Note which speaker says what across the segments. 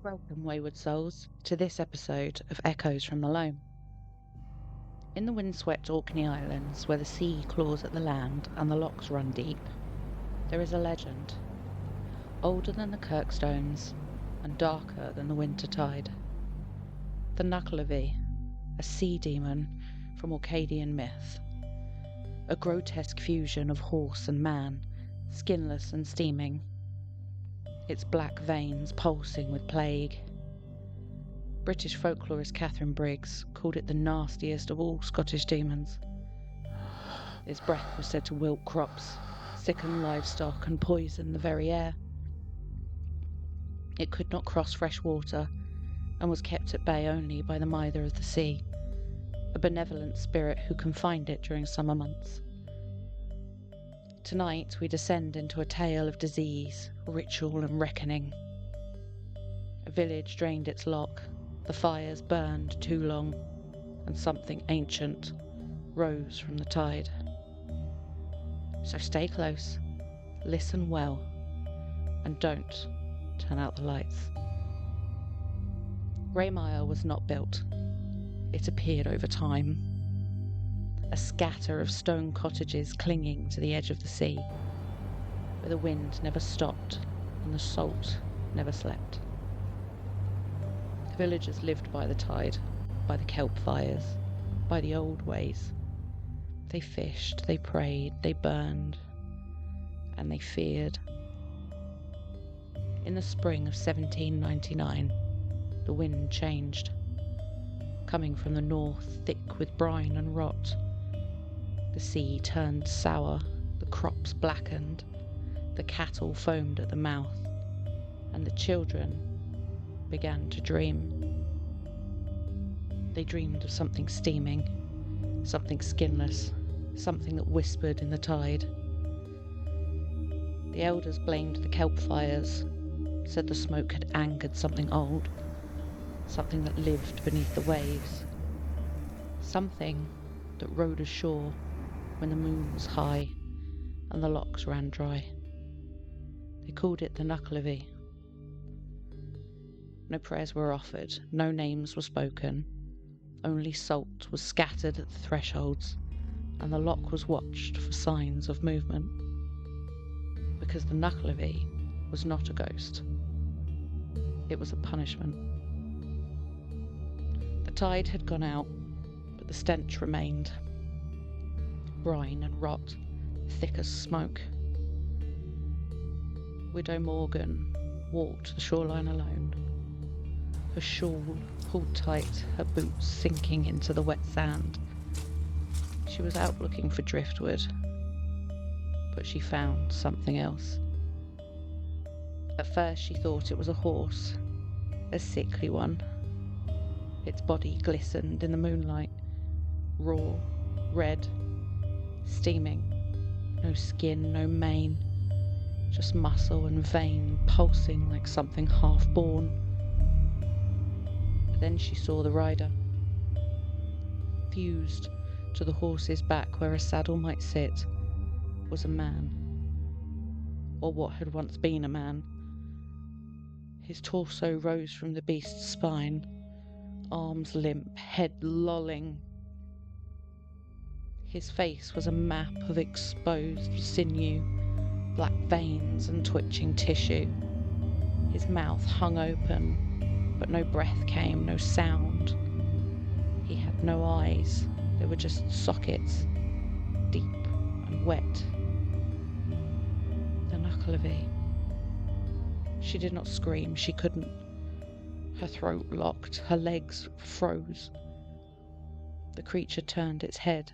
Speaker 1: Welcome, wayward souls, to this episode of Echoes from the Loam. In the windswept Orkney Islands, where the sea claws at the land and the lochs run deep, there is a legend, older than the kirk stones and darker than the winter tide. The Nuckelavee, a sea demon from Orcadian myth, a grotesque fusion of horse and man, skinless and steaming, its black veins pulsing with plague. British folklorist Catherine Briggs called it the nastiest of all Scottish demons. Its breath was said to wilt crops, sicken livestock and poison the very air. It could not cross fresh water and was kept at bay only by the Mither of the sea, a benevolent spirit who confined it during summer months. Tonight we descend into a tale of disease, ritual and reckoning. A village drained its loch, the fires burned too long, and something ancient rose from the tide. So stay close, listen well, and don't turn out the lights. Raymire was not built. It appeared over time. A scatter of stone cottages clinging to the edge of the sea, where the wind never stopped and the salt never slept. The villagers lived by the tide, by the kelp fires, by the old ways. They fished, they prayed, they burned, and they feared. In the spring of 1799, the wind changed, coming from the north, thick with brine and rot. The sea turned sour, the crops blackened, the cattle foamed at the mouth, and the children began to dream. They dreamed of something steaming, something skinless, something that whispered in the tide. The elders blamed the kelp fires, said the smoke had angered something old, something that lived beneath the waves, something that rode ashore when the moon was high and the lochs ran dry. They called it the Nuckelavee. No prayers were offered, no names were spoken, only salt was scattered at the thresholds, and the loch was watched for signs of movement. Because the Nuckelavee was not a ghost, it was a punishment. The tide had gone out, but the stench remained. Brine and rot, thick as smoke. Widow Morgan walked the shoreline alone, her shawl pulled tight, her boots sinking into the wet sand. She was out looking for driftwood, but she found something else. At first she thought it was a horse, a sickly one. Its body glistened in the moonlight, raw, red, steaming, no skin, no mane, just muscle and vein pulsing like something half-born. But then she saw the rider. Fused to the horse's back where a saddle might sit was a man, or what had once been a man. His torso rose from the beast's spine, arms limp, head lolling. His face was a map of exposed sinew, black veins and twitching tissue. His mouth hung open, but no breath came, no sound. He had no eyes, they were just sockets, deep and wet. The Nuckelavee. She did not scream, she couldn't. Her throat locked, her legs froze. The creature turned its head,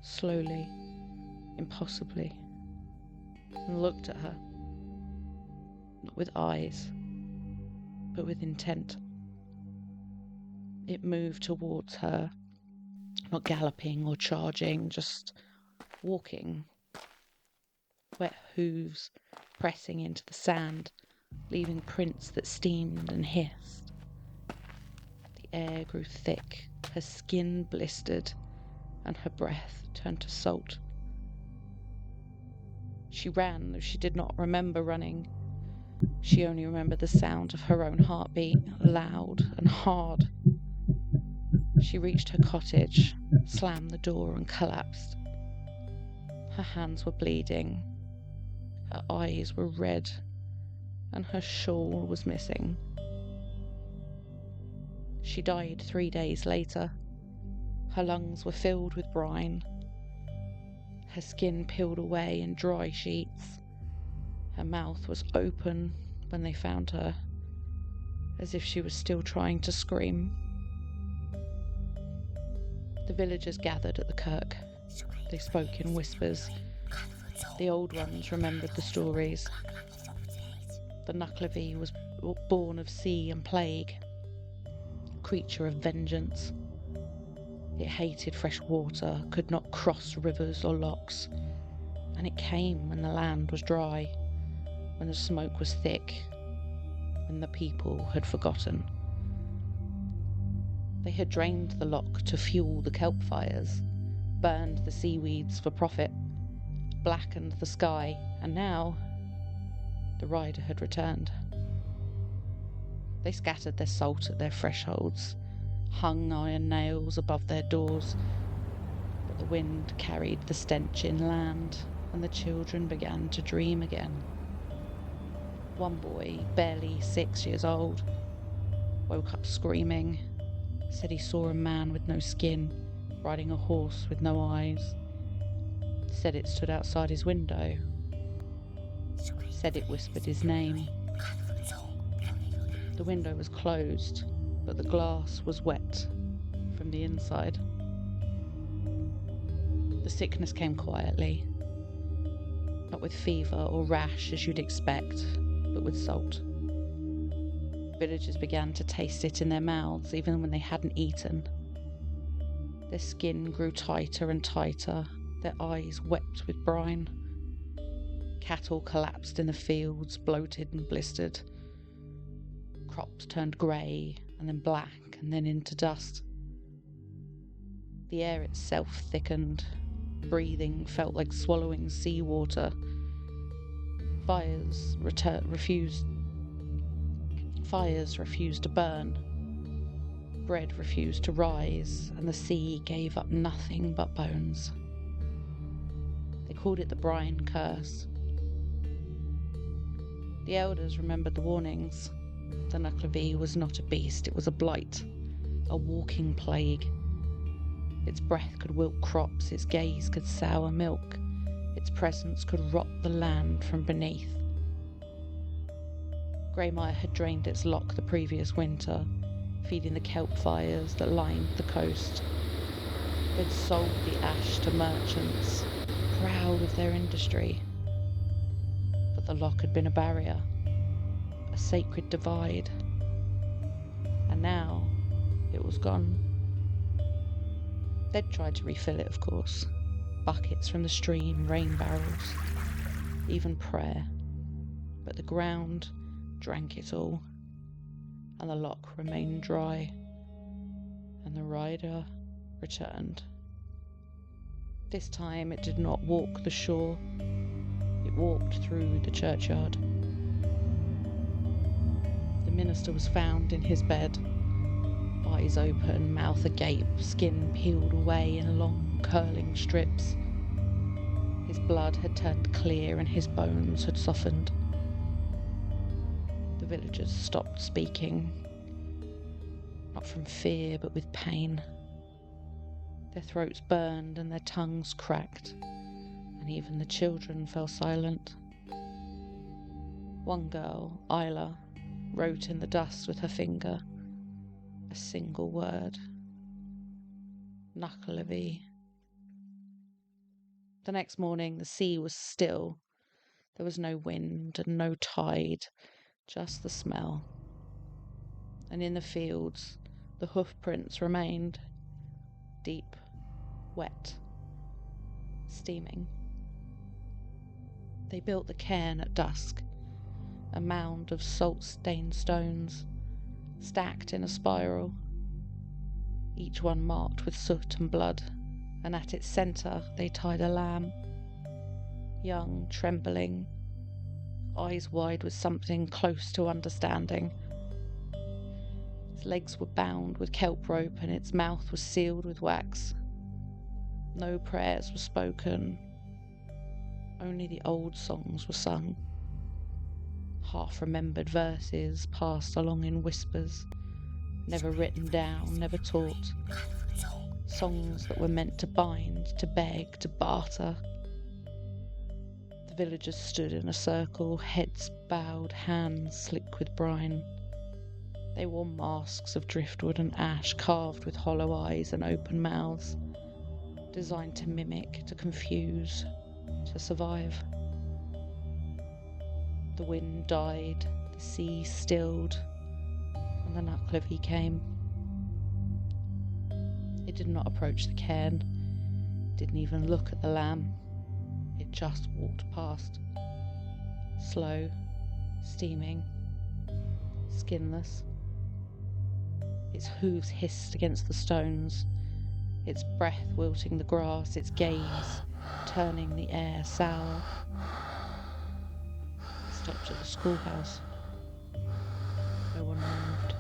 Speaker 1: slowly, impossibly, and looked at her, not with eyes, but with intent. It moved towards her, not galloping or charging, just walking, wet hooves pressing into the sand, leaving prints that steamed and hissed. The air grew thick, her skin blistered, and her breath turned to salt. She ran, though she did not remember running. She only remembered the sound of her own heartbeat, loud and hard. She reached her cottage, slammed the door and collapsed. Her hands were bleeding, her eyes were red, and her shawl was missing. She died 3 days later. Her lungs were filled with brine, her skin peeled away in dry sheets. Her mouth was open when they found her, as if she was still trying to scream. The villagers gathered at the kirk. They spoke in whispers. The old ones remembered the stories. The Nuckelavee was born of sea and plague, a creature of vengeance. It hated fresh water, could not cross rivers or lochs, and it came when the land was dry, when the smoke was thick, when the people had forgotten. They had drained the loch to fuel the kelp fires, burned the seaweeds for profit, blackened the sky, and now the rider had returned. They scattered their salt at their thresholds, hung iron nails above their doors, but the wind carried the stench inland, and the children began to dream again. One boy, barely 6 years old, woke up screaming, said he saw a man with no skin, riding a horse with no eyes, said it stood outside his window, said it whispered his name. The window was closed, but the glass was wet from the inside. The sickness came quietly, not with fever or rash as you'd expect, but with salt. Villagers began to taste it in their mouths even when they hadn't eaten. Their skin grew tighter and tighter, their eyes wept with brine. Cattle collapsed in the fields, bloated and blistered. Crops turned grey, and then black, and then into dust. The air itself thickened. Breathing felt like swallowing seawater. Fires refused to burn. Bread refused to rise, and the sea gave up nothing but bones. They called it the brine curse. The elders remembered the warnings. The Nuckelavee was not a beast, it was a blight, a walking plague. Its breath could wilt crops, its gaze could sour milk, its presence could rot the land from beneath. Greymire had drained its loch the previous winter, feeding the kelp fires that lined the coast. They'd sold the ash to merchants, proud of their industry. But the loch had been a barrier, a sacred divide, and now it was gone. They'd tried to refill it, of course. Buckets from the stream, rain barrels, even prayer. But the ground drank it all, and the loch remained dry, and the rider returned. This time it did not walk the shore, it walked through the churchyard. The minister was found in his bed, eyes open, mouth agape, skin peeled away in long curling strips. His blood had turned clear and his bones had softened. The villagers stopped speaking, not from fear but with pain. Their throats burned and their tongues cracked, and even the children fell silent. One girl, Isla, wrote in the dust with her finger a single word: Nuckelavee. The next morning the sea was still. There was no wind and no tide, just the smell. And in the fields the hoof prints remained, deep, wet, steaming. They built the cairn at dusk, a mound of salt-stained stones, stacked in a spiral, each one marked with soot and blood, and at its centre they tied a lamb, young, trembling, eyes wide with something close to understanding. Its legs were bound with kelp rope and its mouth was sealed with wax. No prayers were spoken, only the old songs were sung. Half-remembered verses passed along in whispers, never written down, never taught. Songs that were meant to bind, to beg, to barter. The villagers stood in a circle, heads bowed, hands slick with brine. They wore masks of driftwood and ash, carved with hollow eyes and open mouths, designed to mimic, to confuse, to survive. The wind died, the sea stilled, and the Nuckelavee came. It did not approach the cairn, didn't even look at the lamb. It just walked past, slow, steaming, skinless. Its hooves hissed against the stones, its breath wilting the grass, its gaze turning the air sour. It stopped at the schoolhouse. No one moved.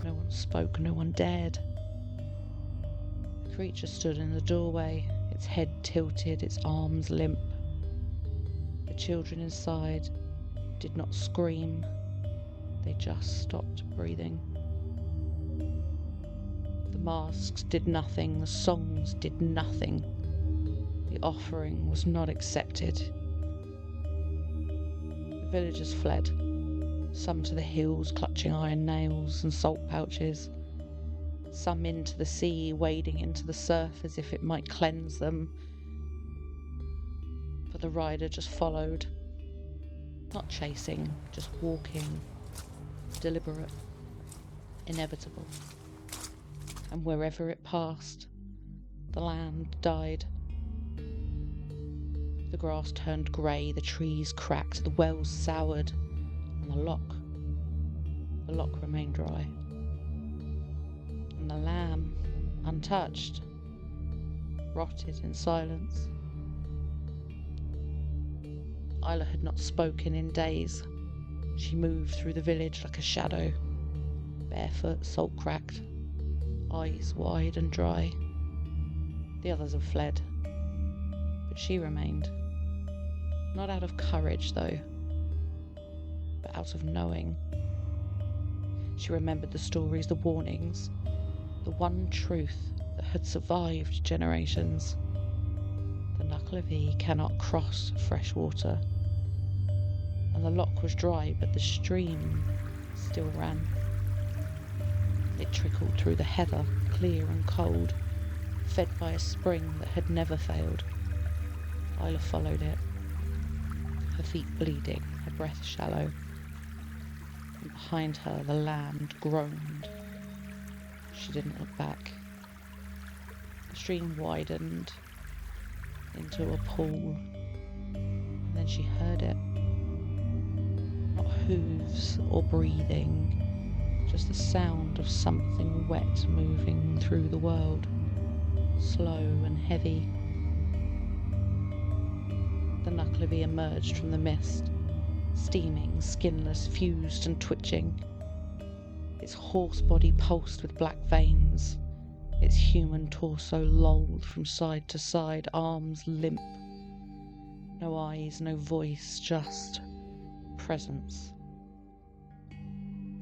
Speaker 1: No one spoke. No one dared. The creature stood in the doorway, its head tilted, its arms limp. The children inside did not scream. They just stopped breathing. The masks did nothing. The songs did nothing. The offering was not accepted. The villagers fled, some to the hills clutching iron nails and salt pouches, some into the sea, wading into the surf as if it might cleanse them. But the rider just followed, not chasing, just walking, deliberate, inevitable. And wherever it passed, the land died. The grass turned grey, the trees cracked, the wells soured, and the loch remained dry. And the lamb, untouched, rotted in silence. Isla had not spoken in days. She moved through the village like a shadow, barefoot, salt-cracked, eyes wide and dry. The others had fled, but she remained. Not out of courage, though, but out of knowing. She remembered the stories, the warnings, the one truth that had survived generations. The Nuckelavee cannot cross fresh water, and the loch was dry, but the stream still ran. It trickled through the heather, clear and cold, fed by a spring that had never failed. Isla followed it, her feet bleeding, her breath shallow, and behind her the land groaned. She didn't look back. The stream widened into a pool, and then she heard it. Not hooves or breathing, just the sound of something wet moving through the world, slow and heavy. The Nuckelavee emerged from the mist, steaming, skinless, fused and twitching. Its horse body pulsed with black veins, its human torso lolled from side to side, arms limp. No eyes, no voice, just presence.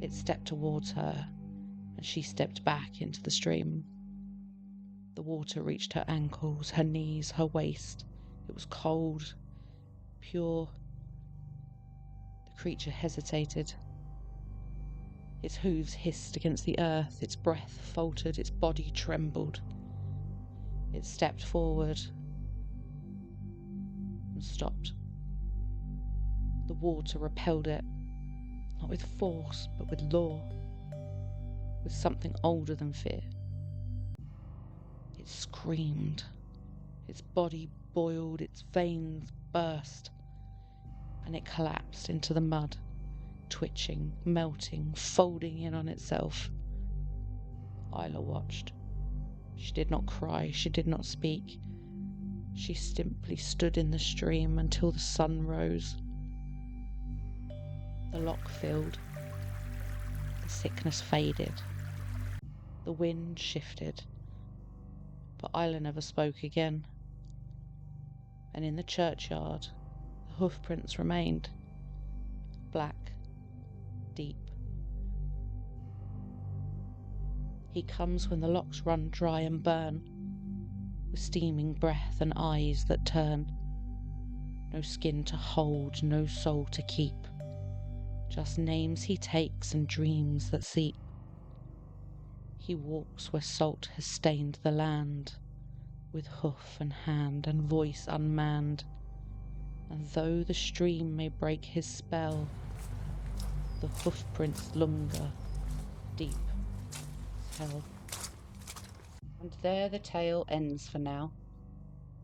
Speaker 1: It stepped towards her, and she stepped back into the stream. The water reached her ankles, her knees, her waist. It was cold, pure. The creature hesitated. Its hooves hissed against the earth, its breath faltered, its body trembled. It stepped forward and stopped. The water repelled it, not with force, but with law, with something older than fear. It screamed. Its body boiled, its veins burst, and it collapsed into the mud, twitching, melting, folding in on itself. Isla watched. She did not cry, she did not speak. She simply stood in the stream until the sun rose. The loch filled, the sickness faded, the wind shifted, but Isla never spoke again. And in the churchyard, the hoofprints remained, black, deep. He comes when the lochs run dry and burn, with steaming breath and eyes that turn. No skin to hold, no soul to keep, just names he takes and dreams that seep. He walks where salt has stained the land, with hoof and hand and voice unmanned. And though the stream may break his spell, the hoofprints linger deep as hell. And there the tale ends for now,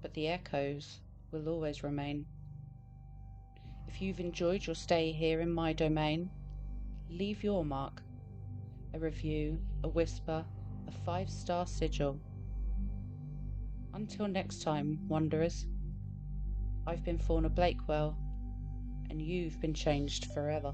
Speaker 1: but the echoes will always remain. If you've enjoyed your stay here in my domain, leave your mark, a review, a whisper, a 5-star sigil. Until next time, wanderers, I've been Fauna Blakewell, and you've been changed forever.